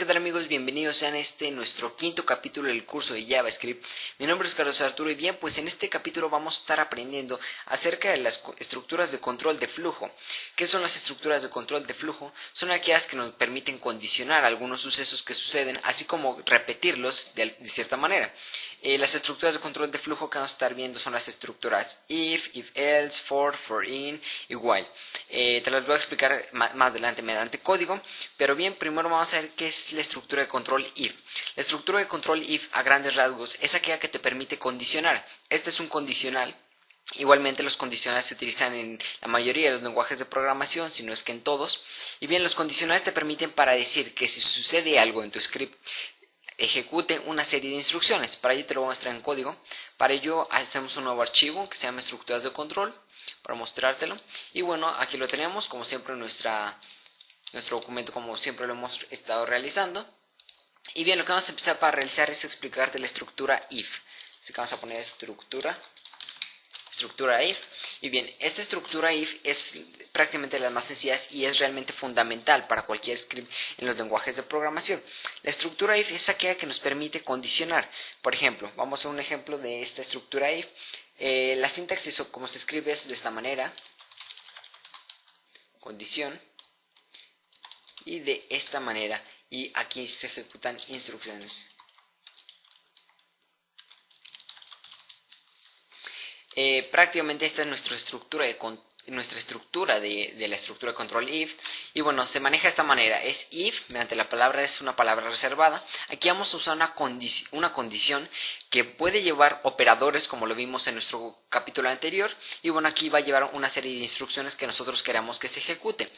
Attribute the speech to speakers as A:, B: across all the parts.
A: ¿qué tal amigos? Bienvenidos a nuestro quinto capítulo del curso de JavaScript. Mi nombre es Carlos Arturo y bien, pues en este capítulo vamos a estar aprendiendo acerca de las estructuras de control de flujo. ¿Qué son las estructuras de control de flujo? Son aquellas que nos permiten condicionar algunos sucesos que suceden, así como repetirlos de cierta manera. Las estructuras de control de flujo que vamos a estar viendo son las estructuras if else, for in y while. Te las voy a explicar más adelante mediante código, pero bien, primero vamos a ver qué es la estructura de control if. La estructura de control if a grandes rasgos es aquella que te permite condicionar. Este es un condicional. Igualmente los condicionales se utilizan en la mayoría de los lenguajes de programación, si no es que en todos. Y bien, los condicionales te permiten para decir que si sucede algo en tu script, ejecute una serie de instrucciones. Para ello te lo voy a mostrar en código. Para ello hacemos un nuevo archivo que se llama estructuras de control para mostrártelo. Y bueno, aquí lo tenemos como siempre en nuestro documento, como siempre lo hemos estado realizando. Y bien, lo que vamos a empezar para realizar es explicarte la estructura if. Así que vamos a poner estructura if. Y bien, esta estructura if es prácticamente las más sencillas y es realmente fundamental para cualquier script en los lenguajes de programación. La estructura if es aquella que nos permite condicionar. Por ejemplo, vamos a un ejemplo de esta estructura if. La sintaxis o como se escribe es de esta manera: condición, y de esta manera, y aquí se ejecutan instrucciones. Prácticamente esta es nuestra estructura de la estructura de control if. Y bueno, se maneja de esta manera: es if, mediante la palabra es una palabra reservada. Aquí vamos a usar una condición que puede llevar operadores, como lo vimos en nuestro capítulo anterior. Y bueno, aquí va a llevar una serie de instrucciones que nosotros queramos que se ejecute.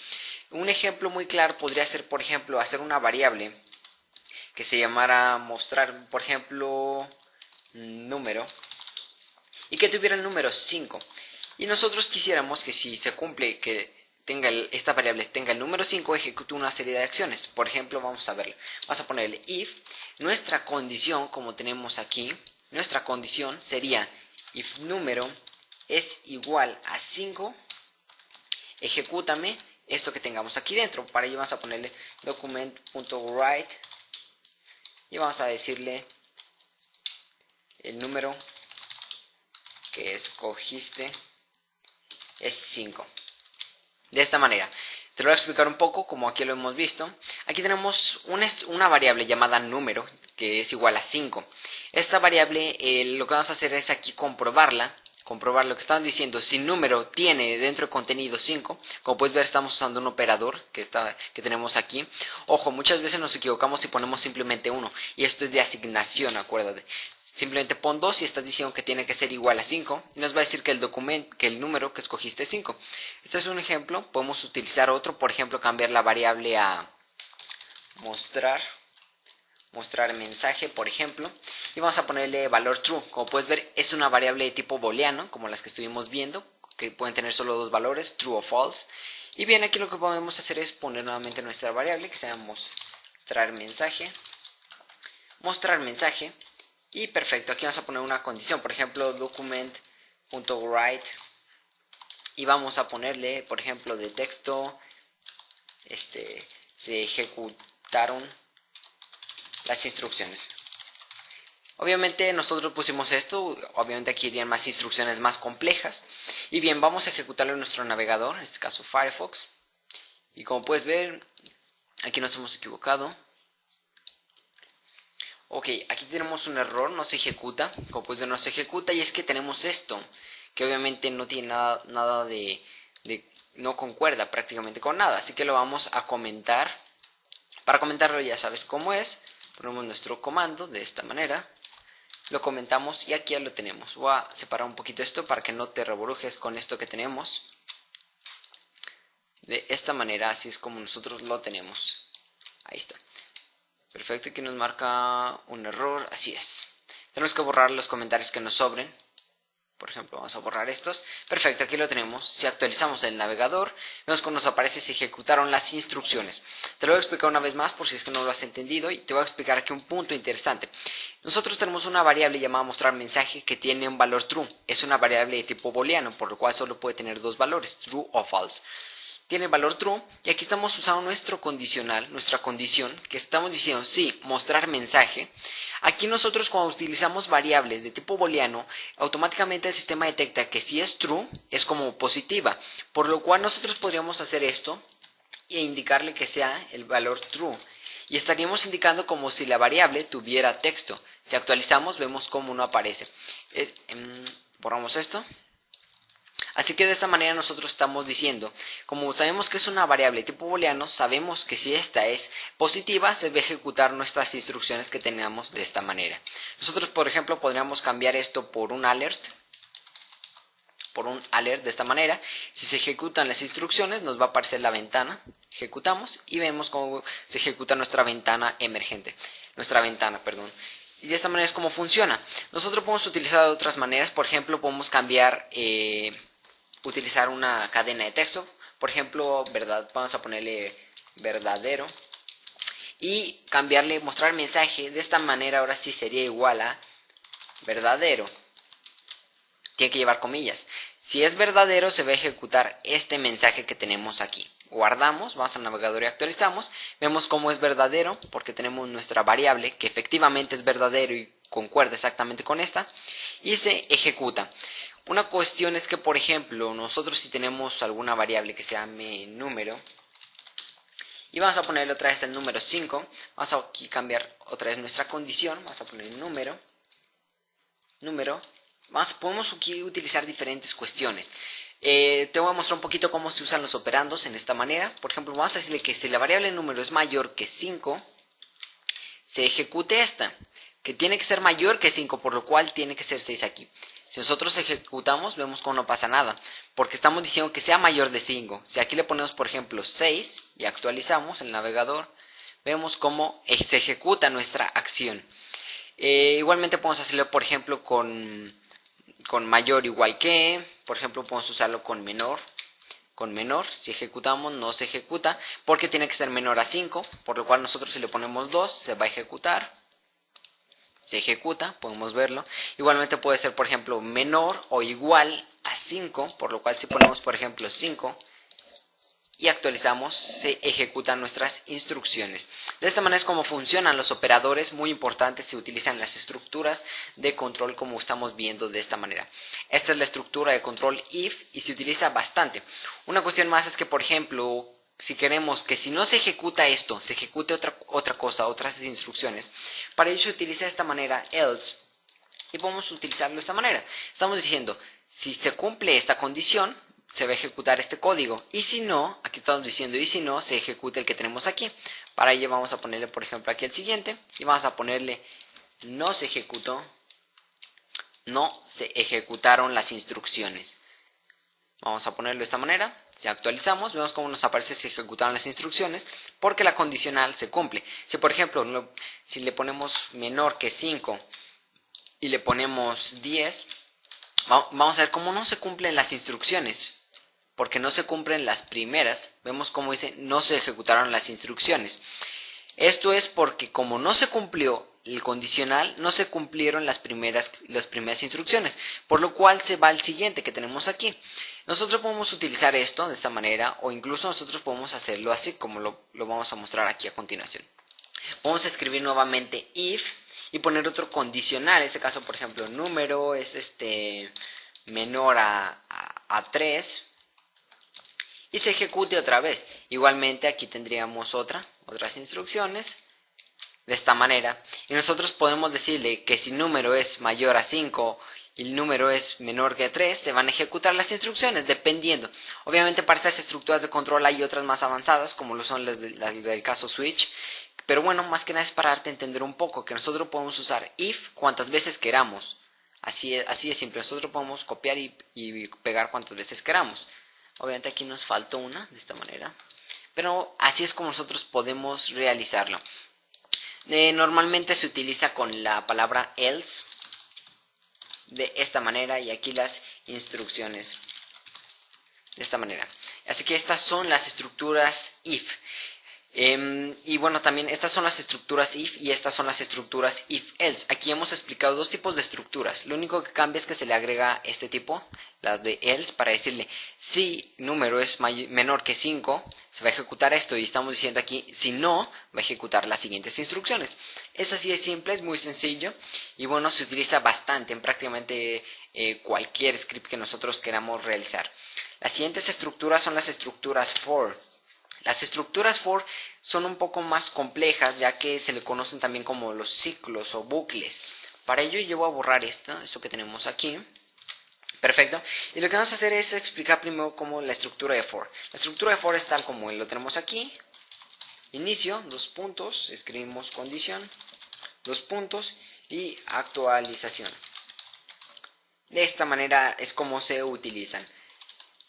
A: Un ejemplo muy claro podría ser, por ejemplo, hacer una variable que se llamara mostrar, por ejemplo, número, y que tuviera el número 5. Y nosotros quisiéramos que si se cumple que esta variable tenga el número 5, ejecute una serie de acciones. Por ejemplo, vamos a verlo. Vamos a ponerle if. Nuestra condición, como tenemos aquí, nuestra condición sería if número es igual a 5, ejecútame esto que tengamos aquí dentro. Para ello vamos a ponerle document.write y vamos a decirle el número que escogiste es 5. De esta manera, te lo voy a explicar un poco como aquí lo hemos visto. Aquí tenemos una variable llamada número que es igual a 5. Esta variable lo que vamos a hacer es aquí comprobar lo que estamos diciendo. Si número tiene dentro de contenido 5, como puedes ver estamos usando un operador que tenemos aquí. Ojo, muchas veces nos equivocamos y ponemos simplemente 1, y esto es de asignación, acuérdate. Simplemente pon 2 y estás diciendo que tiene que ser igual a 5 y nos va a decir que el número que escogiste es 5. Este es un ejemplo. Podemos utilizar otro, por ejemplo, cambiar la variable a mostrar mensaje, por ejemplo, y vamos a ponerle valor true. Como puedes ver, es una variable de tipo booleano, como las que estuvimos viendo, que pueden tener solo dos valores, true o false. Y bien, aquí lo que podemos hacer es poner nuevamente nuestra variable que se llama mostrar mensaje. Y perfecto, aquí vamos a poner una condición, por ejemplo, document.write, y vamos a ponerle, por ejemplo, de texto, se ejecutaron las instrucciones. Obviamente nosotros pusimos esto, obviamente aquí irían más instrucciones más complejas. Y bien, vamos a ejecutarlo en nuestro navegador, en este caso Firefox. Y como puedes ver, aquí nos hemos equivocado. Ok, aquí tenemos un error, no se ejecuta. Como puedes ver, no se ejecuta, y es que tenemos esto, que obviamente no tiene nada de no concuerda prácticamente con nada. Así que lo vamos a comentar. Para comentarlo ya sabes cómo es. Ponemos nuestro comando de esta manera. Lo comentamos y aquí ya lo tenemos. Voy a separar un poquito esto para que no te reburujes con esto que tenemos. De esta manera, así es como nosotros lo tenemos. Ahí está. Perfecto, aquí nos marca un error, así es. Tenemos que borrar los comentarios que nos sobren. Por ejemplo, vamos a borrar estos. Perfecto, aquí lo tenemos. Si actualizamos el navegador, vemos que nos aparece si ejecutaron las instrucciones. Te lo voy a explicar una vez más por si es que no lo has entendido, y te voy a explicar aquí un punto interesante. Nosotros tenemos una variable llamada mostrar mensaje que tiene un valor true. Es una variable de tipo booleano, por lo cual solo puede tener dos valores, true o false. tiene el valor true, y aquí estamos usando nuestro condicional, nuestra condición, que estamos diciendo sí, mostrar mensaje. Aquí nosotros cuando utilizamos variables de tipo booleano, automáticamente el sistema detecta que si es true, es como positiva, por lo cual nosotros podríamos hacer esto e indicarle que sea el valor true. Y estaríamos indicando como si la variable tuviera texto. Si actualizamos, vemos cómo no aparece. Borramos esto. Así que de esta manera nosotros estamos diciendo, como sabemos que es una variable tipo booleano, sabemos que si esta es positiva, se va a ejecutar nuestras instrucciones que tenemos de esta manera. Nosotros, por ejemplo, podríamos cambiar esto por un alert. De esta manera. Si se ejecutan las instrucciones, nos va a aparecer la ventana. Ejecutamos y vemos cómo se ejecuta nuestra ventana emergente. Y de esta manera es como funciona. Nosotros podemos utilizar de otras maneras. Por ejemplo, podemos cambiar, utilizar una cadena de texto. Por ejemplo, vamos a ponerle verdadero. Y cambiarle, mostrar mensaje. De esta manera ahora sí sería igual a verdadero. Tiene que llevar comillas. Si es verdadero, se va a ejecutar este mensaje que tenemos aquí. Guardamos, vamos al navegador y actualizamos. Vemos cómo es verdadero, porque tenemos nuestra variable que efectivamente es verdadero y concuerda exactamente con esta. Y se ejecuta. Una cuestión es que, por ejemplo, nosotros si tenemos alguna variable que se llame número, y vamos a ponerle otra vez el número 5, vamos a aquí cambiar otra vez nuestra condición, vamos a poner número. Podemos aquí utilizar diferentes cuestiones. Te voy a mostrar un poquito cómo se usan los operandos en esta manera. Por ejemplo, vamos a decirle que si la variable número es mayor que 5, se ejecute esta, que tiene que ser mayor que 5, por lo cual tiene que ser 6 aquí. Si nosotros ejecutamos, vemos cómo no pasa nada, porque estamos diciendo que sea mayor de 5. Si aquí le ponemos, por ejemplo, 6 y actualizamos el navegador, vemos cómo se ejecuta nuestra acción. Igualmente podemos hacerlo, por ejemplo, con mayor igual que, por ejemplo, podemos usarlo con menor. Si ejecutamos no se ejecuta porque tiene que ser menor a 5, por lo cual nosotros si le ponemos 2 se va a ejecutar. Se ejecuta, podemos verlo. Igualmente puede ser, por ejemplo, menor o igual a 5, por lo cual si ponemos, por ejemplo, 5 y actualizamos, se ejecutan nuestras instrucciones. De esta manera es como funcionan los operadores. Muy importantes, se utilizan las estructuras de control como estamos viendo de esta manera. Esta es la estructura de control if y se utiliza bastante. Una cuestión más es que, por ejemplo, si queremos que si no se ejecuta esto, se ejecute otra cosa, otras instrucciones, para ello se utiliza de esta manera else y podemos utilizarlo de esta manera. Estamos diciendo, si se cumple esta condición, se va a ejecutar este código, y si no, aquí estamos diciendo y si no, se ejecuta el que tenemos aquí. Para ello vamos a ponerle, por ejemplo, aquí el siguiente y vamos a ponerle no se ejecutó, no se ejecutaron las instrucciones. Vamos a ponerlo de esta manera. Si actualizamos, vemos cómo nos aparece si ejecutaron las instrucciones, porque la condicional se cumple. Si, por ejemplo, si le ponemos menor que 5 y le ponemos 10, vamos a ver cómo no se cumplen las instrucciones. Porque no se cumplen las primeras, vemos cómo dice no se ejecutaron las instrucciones. Esto es porque como no se cumplió el condicional, no se cumplieron las primeras instrucciones, por lo cual se va al siguiente que tenemos aquí. Nosotros podemos utilizar esto de esta manera, o incluso nosotros podemos hacerlo así como lo vamos a mostrar aquí a continuación. Vamos a escribir nuevamente if y poner otro condicional. En este caso, por ejemplo, número es menor a 3. Y se ejecute otra vez. Igualmente aquí tendríamos otras instrucciones de esta manera. Y nosotros podemos decirle que si número es mayor a 5 y el número es menor que 3, se van a ejecutar las instrucciones dependiendo. Obviamente para estas estructuras de control hay otras más avanzadas, como lo son las del caso switch. Pero bueno, más que nada es para darte a entender un poco que nosotros podemos usar if cuantas veces queramos. Así de simple. Nosotros podemos copiar y pegar cuantas veces queramos. Obviamente aquí nos faltó una de esta manera, pero así es como nosotros podemos realizarlo. Normalmente se utiliza con la palabra else de esta manera y aquí las instrucciones de esta manera. Así que estas son las estructuras if. Y bueno, también estas son las estructuras if y estas son las estructuras if else. Aquí hemos explicado dos tipos de estructuras. Lo único que cambia es que se le agrega este tipo, las de else, para decirle si número es menor que 5, se va a ejecutar esto, y estamos diciendo aquí si no, va a ejecutar las siguientes instrucciones. Es así de simple, es muy sencillo y bueno, se utiliza bastante en prácticamente cualquier script que nosotros queramos realizar. Las siguientes estructuras son las estructuras for. Las estructuras for son un poco más complejas, ya que se le conocen también como los ciclos o bucles. Para ello yo voy a borrar esto que tenemos aquí. Perfecto. Y lo que vamos a hacer es explicar primero cómo la estructura de for. La estructura de for es tal como lo tenemos aquí. Inicio, dos puntos, escribimos condición, dos puntos y actualización. De esta manera es como se utilizan.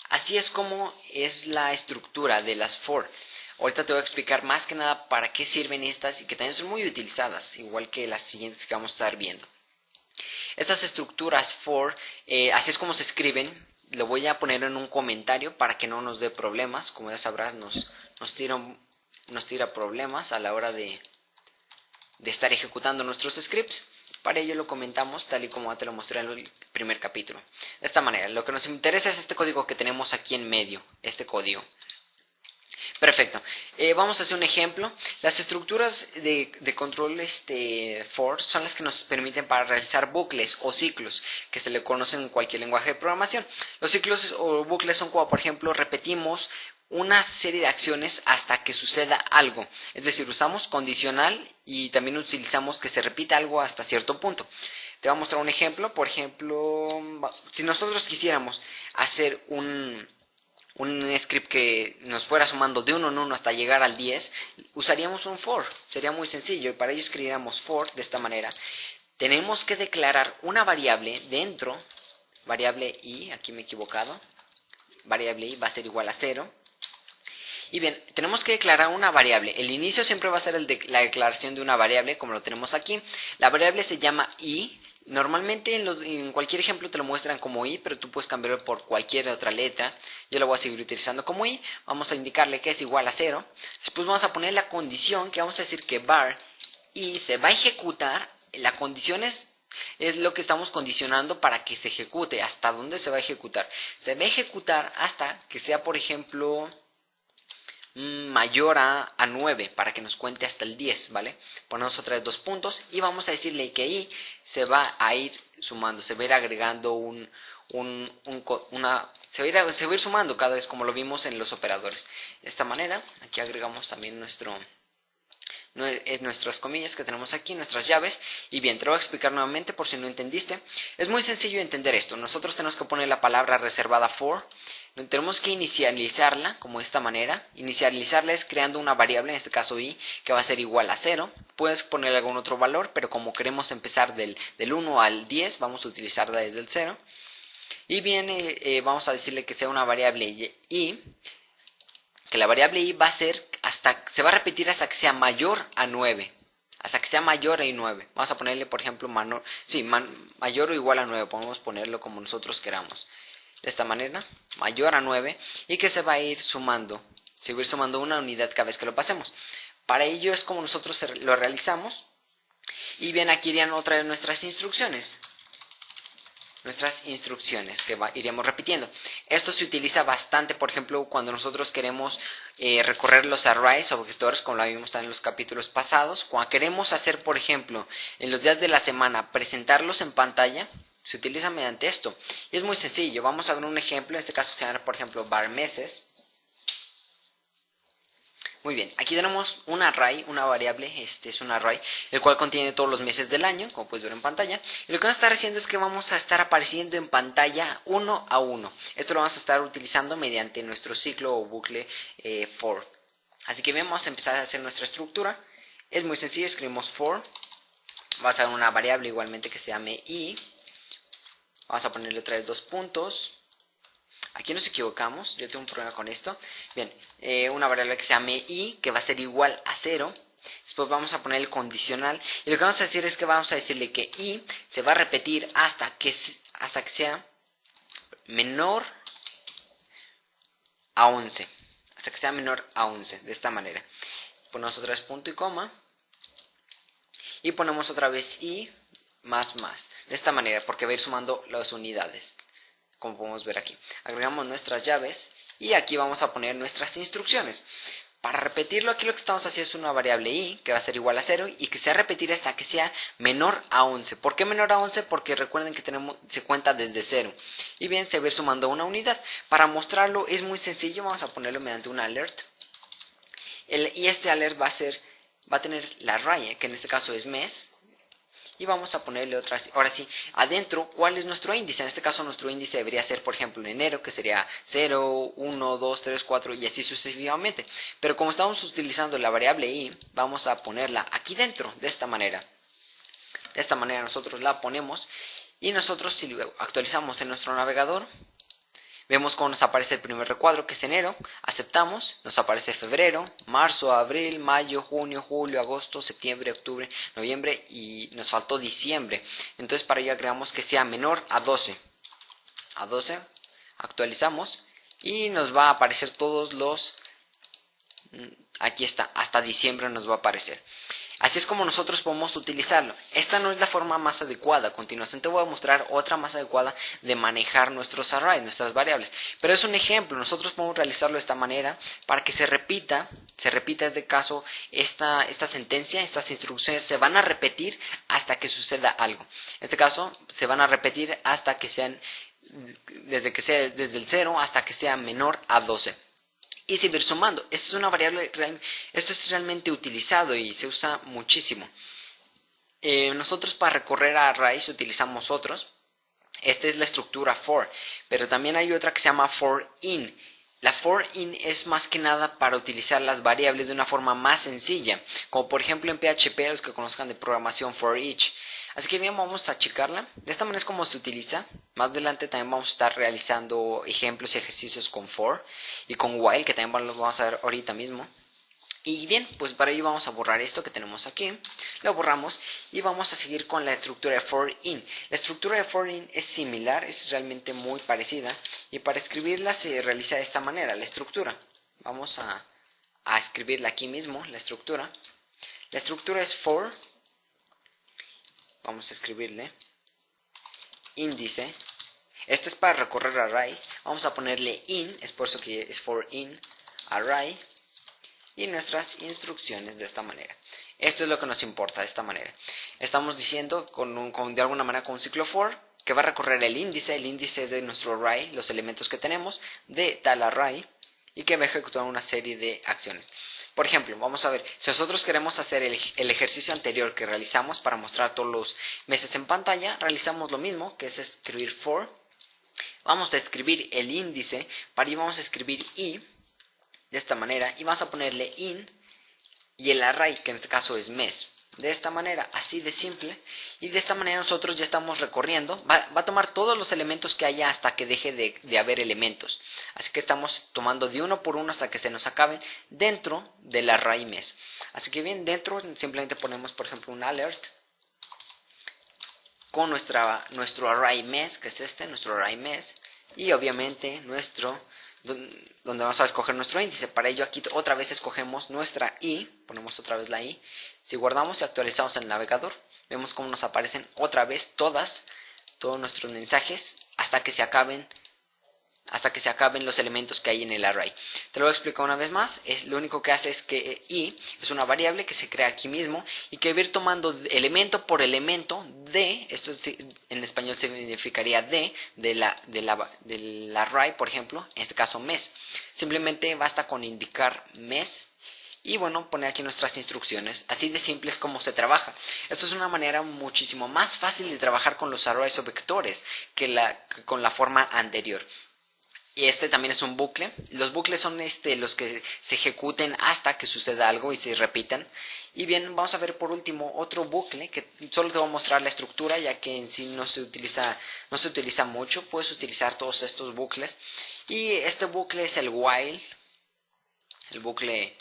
A: Así es como es la estructura de las for. Ahorita te voy a explicar más que nada para qué sirven estas y que también son muy utilizadas, igual que las siguientes que vamos a estar viendo. Estas estructuras for, así es como se escriben. Lo voy a poner en un comentario para que no nos dé problemas. Como ya sabrás, nos tira problemas a la hora de estar ejecutando nuestros scripts. Para ello lo comentamos tal y como te lo mostré en el primer capítulo. De esta manera, lo que nos interesa es este código que tenemos aquí en medio, este código. Perfecto. Vamos a hacer un ejemplo. Las estructuras de control for son las que nos permiten para realizar bucles o ciclos, que se le conocen en cualquier lenguaje de programación. Los ciclos o bucles son como, por ejemplo, repetimos una serie de acciones hasta que suceda algo. Es decir, usamos condicional y también utilizamos que se repita algo hasta cierto punto. Te voy a mostrar un ejemplo. Por ejemplo, si nosotros quisiéramos hacer un script que nos fuera sumando de 1 en 1 hasta llegar al 10, usaríamos un for. Sería muy sencillo y para ello escribiríamos for de esta manera. Tenemos que declarar una variable dentro, variable i, aquí me he equivocado, variable i va a ser igual a 0. Y bien, tenemos que declarar una variable. El inicio siempre va a ser la declaración de una variable, como lo tenemos aquí. La variable se llama i. Normalmente en cualquier ejemplo te lo muestran como i, pero tú puedes cambiarlo por cualquier otra letra. Yo lo voy a seguir utilizando como i. Vamos a indicarle que es igual a 0. Después vamos a poner la condición, que vamos a decir que var i se va a ejecutar. La condición es lo que estamos condicionando para que se ejecute. ¿Hasta dónde se va a ejecutar? Se va a ejecutar hasta que sea, por ejemplo, mayor a 9 para que nos cuente hasta el 10, ¿vale? Ponemos otra vez dos puntos y vamos a decirle que i se va a ir sumando, se va a ir agregando se va a ir sumando cada vez, como lo vimos en los operadores. De esta manera, aquí agregamos también nuestras comillas que tenemos aquí, nuestras llaves. Y bien, te lo voy a explicar nuevamente por si no entendiste. Es muy sencillo entender esto. Nosotros tenemos que poner la palabra reservada for. Tenemos que inicializarla como de esta manera. Inicializarla es creando una variable, en este caso i, que va a ser igual a 0. Puedes poner algún otro valor, pero como queremos empezar del 1 al 10, vamos a utilizarla desde el 0. Y bien, vamos a decirle que sea una variable i, que la variable i va a ser se va a repetir hasta que sea mayor a 9. Hasta que sea mayor a 9. Vamos a ponerle, por ejemplo, mayor o igual a 9. Podemos ponerlo como nosotros queramos. De esta manera, mayor a 9. Y que se va a ir sumando. Se va a ir sumando una unidad cada vez que lo pasemos. Para ello es como nosotros lo realizamos. Y bien, aquí irían otra vez nuestras instrucciones. Que iríamos repitiendo. Esto se utiliza bastante, por ejemplo, cuando nosotros queremos recorrer los arrays o vectores, como lo vimos también en los capítulos pasados. Cuando queremos hacer, por ejemplo, en los días de la semana, presentarlos en pantalla, se utiliza mediante esto. Y es muy sencillo. Vamos a ver un ejemplo. En este caso se llama, por ejemplo, var meses. Muy bien, aquí tenemos un array, una variable, es un array, el cual contiene todos los meses del año, como puedes ver en pantalla. Y lo que vamos a estar haciendo es que vamos a estar apareciendo en pantalla uno a uno. Esto lo vamos a estar utilizando mediante nuestro ciclo o bucle for. Así que bien, vamos a empezar a hacer nuestra estructura. Es muy sencillo, escribimos for. Vamos a dar una variable igualmente que se llame i. Vamos a ponerle otra vez dos puntos. Aquí nos equivocamos, yo tengo un problema con esto. Bien, una variable que se llame i, que va a ser igual a 0. Después vamos a poner el condicional. Y lo que vamos a decir es que vamos a decirle que i se va a repetir hasta que sea menor a 11. Hasta que sea menor a 11, de esta manera. ponemos otra vez punto y coma, y ponemos otra vez y más, de esta manera, porque va a ir sumando las unidades, como podemos ver aquí. Agregamos nuestras llaves y aquí vamos a poner nuestras instrucciones. Para repetirlo, aquí lo que estamos haciendo es una variable i, que va a ser igual a 0, y que se va a repetir hasta que sea menor a 11. ¿Por qué menor a 11? Porque recuerden que se cuenta desde 0. Y bien, se va a ir sumando una unidad. Para mostrarlo es muy sencillo, vamos a ponerlo mediante un alert. Y este alert va a tener la raya, que en este caso es mes. Y vamos a ponerle otras, ahora sí, adentro, ¿cuál es nuestro índice? En este caso nuestro índice debería ser, por ejemplo, en enero, que sería 0, 1, 2, 3, 4 y así sucesivamente. Pero como estamos utilizando la variable i, vamos a ponerla aquí dentro, de esta manera. De esta manera nosotros la ponemos y nosotros si lo actualizamos en nuestro navegador, vemos cómo nos aparece el primer recuadro, que es enero, aceptamos, nos aparece febrero, marzo, abril, mayo, junio, julio, agosto, septiembre, octubre, noviembre y nos faltó diciembre. Entonces para ello agregamos que sea menor a 12. A 12, actualizamos y nos va a aparecer todos los... Aquí está, hasta diciembre nos va a aparecer. Así es como nosotros podemos utilizarlo. Esta no es la forma más adecuada. A continuación te voy a mostrar otra más adecuada de manejar nuestros arrays, nuestras variables. Pero es un ejemplo. Nosotros podemos realizarlo de esta manera para que se repita este caso, esta sentencia, estas instrucciones se van a repetir hasta que suceda algo. En este caso se van a repetir hasta que sean, desde el 0 hasta que sea menor a 12. Y seguir sumando. Esto es una variable, esto es realmente utilizado y se usa muchísimo. Nosotros para recorrer a arrays utilizamos otros. Esta es la estructura for, pero también hay otra que se llama for in. La for in es más que nada para utilizar las variables de una forma más sencilla, como por ejemplo en PHP, los que conozcan de programación for each. Así que bien, vamos a checarla. De esta manera es como se utiliza. Más adelante también vamos a estar realizando ejemplos y ejercicios con for y con while, que también lo vamos a ver ahorita mismo. Y bien, pues para ello vamos a borrar esto que tenemos aquí. Lo borramos y vamos a seguir con la estructura de for in. La estructura de for in es similar, es realmente muy parecida. Y para escribirla se realiza de esta manera, la estructura. Vamos a escribirla aquí mismo, la estructura. La estructura es for. Vamos a escribirle índice. Este es para recorrer arrays. Vamos a ponerle in, es por eso que es for in array. Y nuestras instrucciones de esta manera. Esto es lo que nos importa de esta manera. Estamos diciendo de alguna manera con un ciclo for que va a recorrer el índice. El índice es de nuestro array, los elementos que tenemos de tal array, y que va a ejecutar una serie de acciones. Por ejemplo, vamos a ver, si nosotros queremos hacer el ejercicio anterior que realizamos para mostrar todos los meses en pantalla, realizamos lo mismo, que es escribir for. Vamos a escribir el índice, para ello vamos a escribir i, de esta manera, y vamos a ponerle in y el array, que en este caso es mes. De esta manera, así de simple, y de esta manera nosotros ya estamos recorriendo, va a tomar todos los elementos que haya hasta que deje de haber elementos. Así que estamos tomando de uno por uno hasta que se nos acaben dentro del array mes. Así que bien, dentro simplemente ponemos por ejemplo un alert con nuestro array mes, que es este, nuestro array mes, y obviamente donde vamos a escoger nuestro índice. Para ello aquí otra vez escogemos nuestra i, ponemos otra vez la i. Si guardamos y actualizamos el navegador, vemos cómo nos aparecen otra vez todos nuestros mensajes hasta que se acaben los elementos que hay en el array. Te lo voy a explicar una vez más. Lo único que hace es que i es una variable que se crea aquí mismo y que va a ir tomando elemento por elemento de, esto en español significaría del array, por ejemplo, en este caso mes. Simplemente basta con indicar mes y bueno, poner aquí nuestras instrucciones. Así de simple es como se trabaja. Esto es una manera muchísimo más fácil de trabajar con los arrays o vectores que con la forma anterior. Y este también es un bucle. Los bucles son los que se ejecuten hasta que suceda algo y se repitan. Y bien, vamos a ver por último otro bucle que solo te voy a mostrar la estructura, ya que en sí no se utiliza mucho. Puedes utilizar todos estos bucles. Y este bucle es el while. El bucle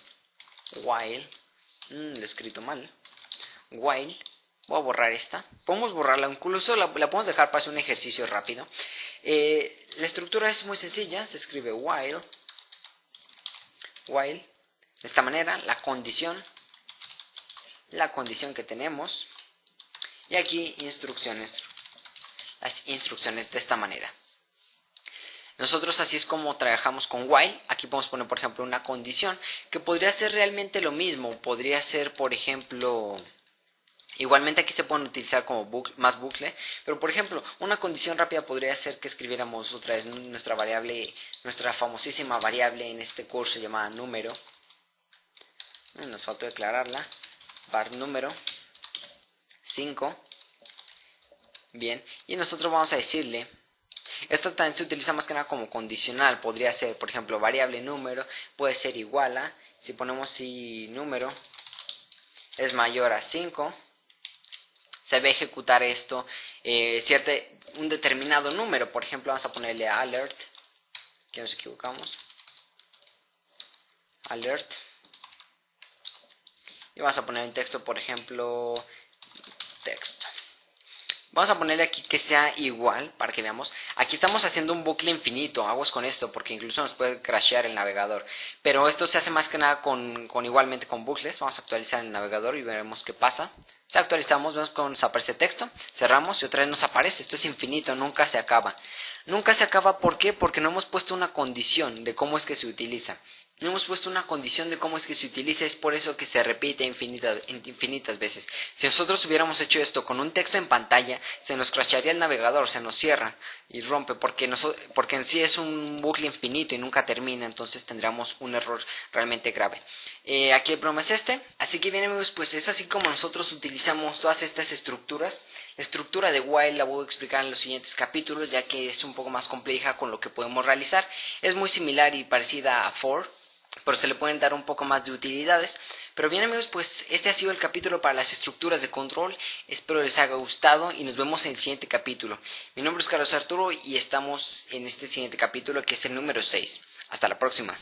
A: while. Lo he escrito mal. While. Voy a borrar esta. Podemos borrarla, incluso la podemos dejar para hacer un ejercicio rápido. La estructura es muy sencilla. Se escribe while. de esta manera, la condición que tenemos, y aquí instrucciones, las instrucciones de esta manera. Nosotros así es como trabajamos con while. Aquí podemos poner, por ejemplo, una condición que podría ser realmente lo mismo. Podría ser, por ejemplo, igualmente aquí se pueden utilizar como más bucle, pero por ejemplo, una condición rápida podría ser que escribiéramos otra vez nuestra variable, nuestra famosísima variable en este curso llamada número. Nos faltó declararla. Var número 5. Bien, y nosotros vamos a decirle, esta también se utiliza más que nada como condicional. Podría ser, por ejemplo, variable número puede ser igual a, si ponemos si número es mayor a 5, se va a ejecutar esto, un determinado número. Por ejemplo, vamos a ponerle alert, que nos equivocamos, alert, y vamos a poner en texto, por ejemplo, texto. Vamos a ponerle aquí que sea igual para que veamos. Aquí estamos haciendo un bucle infinito. Aguas con esto porque incluso nos puede crashear el navegador. Pero esto se hace más que nada igualmente con bucles. Vamos a actualizar el navegador y veremos qué pasa. Si actualizamos, vemos que nos aparece texto. Cerramos y otra vez nos aparece. Esto es infinito, nunca se acaba. Nunca se acaba, ¿por qué? Porque no hemos puesto una condición de cómo es que se utiliza. No hemos puesto una condición de cómo es que se utiliza, es por eso que se repite infinitas veces. Si nosotros hubiéramos hecho esto con un texto en pantalla, se nos crasharía el navegador, se nos cierra y rompe, porque en sí es un bucle infinito y nunca termina, entonces tendríamos un error realmente grave. Aquí el problema es este, así que bien amigos, pues es así como nosotros utilizamos todas estas estructuras. La estructura de while la voy a explicar en los siguientes capítulos, ya que es un poco más compleja con lo que podemos realizar. Es muy similar y parecida a for, pero se le pueden dar un poco más de utilidades. Pero bien amigos, pues este ha sido el capítulo para las estructuras de control. Espero les haya gustado y nos vemos en el siguiente capítulo. Mi nombre es Carlos Arturo y estamos en este siguiente capítulo que es el número 6. Hasta la próxima.